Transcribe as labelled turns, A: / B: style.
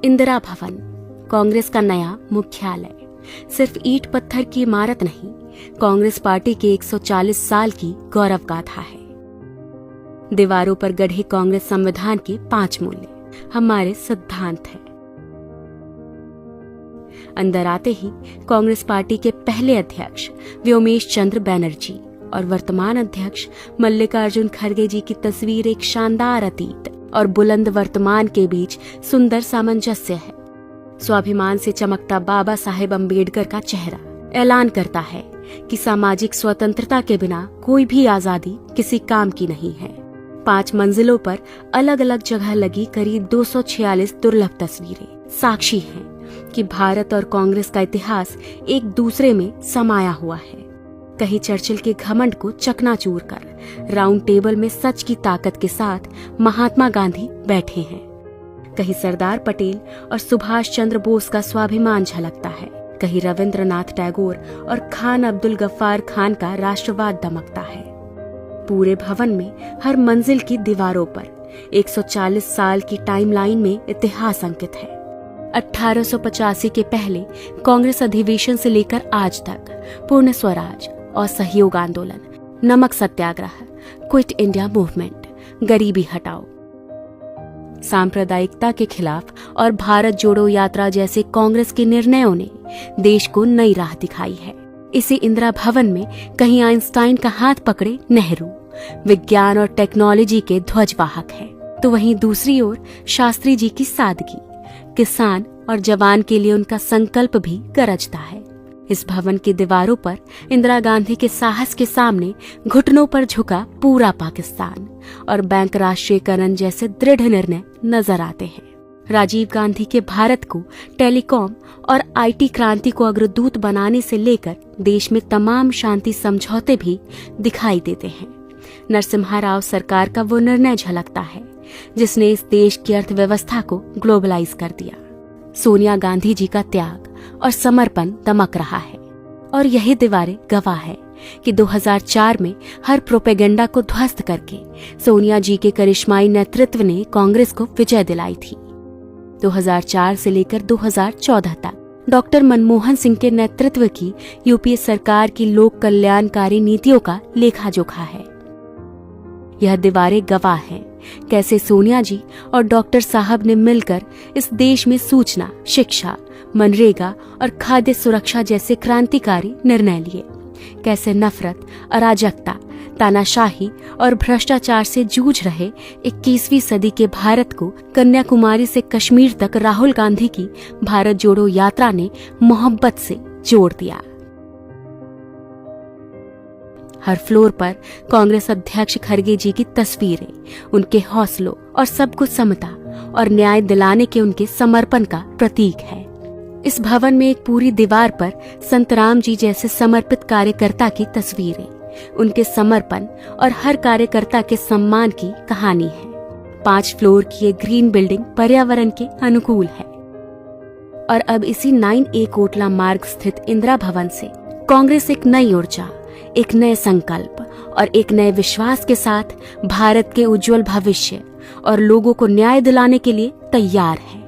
A: इंदिरा भवन, कांग्रेस का नया मुख्यालय। सिर्फ ईंट पत्थर की इमारत नहीं, कांग्रेस पार्टी के 140 साल की गौरव गाथा है। दीवारों पर गढ़े कांग्रेस संविधान के 5 मूल्य हमारे सिद्धांत हैं। अंदर आते ही कांग्रेस पार्टी के पहले अध्यक्ष व्योमेश चंद्र बैनर्जी और वर्तमान अध्यक्ष मल्लिकार्जुन खड़गे जी की तस्वीर एक शानदार अतीत और बुलंद वर्तमान के बीच सुंदर सामंजस्य है। स्वाभिमान से चमकता बाबा साहेब अम्बेडकर का चेहरा ऐलान करता है कि सामाजिक स्वतंत्रता के बिना कोई भी आजादी किसी काम की नहीं है। 5 मंजिलों पर अलग अलग जगह लगी करीब 246 दुर्लभ तस्वीरें साक्षी हैं कि भारत और कांग्रेस का इतिहास एक दूसरे में समाया हुआ है। कहीं चर्चिल के घमंड को चकनाचूर कर राउंड टेबल में सच की ताकत के साथ महात्मा गांधी बैठे हैं, कहीं सरदार पटेल और सुभाष चंद्र बोस का स्वाभिमान झलकता है, कहीं रविंद्रनाथ टैगोर और खान अब्दुल गफ्फार खान का राष्ट्रवाद दमकता है। पूरे भवन में हर मंजिल की दीवारों पर 140 साल की टाइमलाइन में इतिहास अंकित है। 1885 के पहले कांग्रेस अधिवेशन से लेकर आज तक पूर्ण स्वराज और सहयोग आंदोलन, नमक सत्याग्रह, क्विट इंडिया मूवमेंट, गरीबी हटाओ, सांप्रदायिकता के खिलाफ और भारत जोड़ो यात्रा जैसे कांग्रेस के निर्णयों ने देश को नई राह दिखाई है। इसी इंदिरा भवन में कहीं आइंस्टाइन का हाथ पकड़े नेहरू विज्ञान और टेक्नोलॉजी के ध्वजवाहक है, तो वहीं दूसरी ओर शास्त्री जी की सादगी, किसान और जवान के लिए उनका संकल्प भी गरजता है। इस भवन की दीवारों पर इंदिरा गांधी के साहस के सामने घुटनों पर झुका पूरा पाकिस्तान और बैंक राष्ट्रीयकरण जैसे दृढ़ निर्णय नजर आते हैं। राजीव गांधी के भारत को टेलीकॉम और आईटी क्रांति को अग्रदूत बनाने से लेकर देश में तमाम शांति समझौते भी दिखाई देते हैं। नरसिम्हा राव सरकार का वो निर्णय झलकता है जिसने इस देश की अर्थव्यवस्था को ग्लोबलाइज कर दिया। सोनिया गांधी जी का त्याग और समर्पण दमक रहा है और यही दीवारें गवाह है कि 2004 में हर प्रोपेगेंडा को ध्वस्त करके सोनिया जी के करिश्माई नेतृत्व ने कांग्रेस को विजय दिलाई थी। 2004 से लेकर 2014 तक डॉक्टर मनमोहन सिंह के नेतृत्व की यूपीए सरकार की लोक कल्याणकारी नीतियों का लेखा जोखा है। यह दीवारें गवाह हैं कैसे सोनिया जी और डॉक्टर साहब ने मिलकर इस देश में सूचना, शिक्षा, मनरेगा और खाद्य सुरक्षा जैसे क्रांतिकारी निर्णय लिए। कैसे नफरत, अराजकता, तानाशाही और भ्रष्टाचार से जूझ रहे 21वीं सदी के भारत को कन्याकुमारी से कश्मीर तक राहुल गांधी की भारत जोड़ो यात्रा ने मोहब्बत से जोड़ दिया। हर फ्लोर पर कांग्रेस अध्यक्ष खड़गे जी की तस्वीरें उनके हौसलों और सबको समता और न्याय दिलाने के उनके समर्पण का प्रतीक है। इस भवन में एक पूरी दीवार पर संत राम जी जैसे समर्पित कार्यकर्ता की तस्वीरें, उनके समर्पण और हर कार्यकर्ता के सम्मान की कहानी है। 5 फ्लोर की एक ग्रीन बिल्डिंग पर्यावरण के अनुकूल है और अब इसी 9A कोटला मार्ग स्थित इंदिरा भवन से कांग्रेस एक नई ऊर्जा, एक नए संकल्प और एक नए विश्वास के साथ भारत के उज्जवल भविष्य और लोगों को न्याय दिलाने के लिए तैयार है।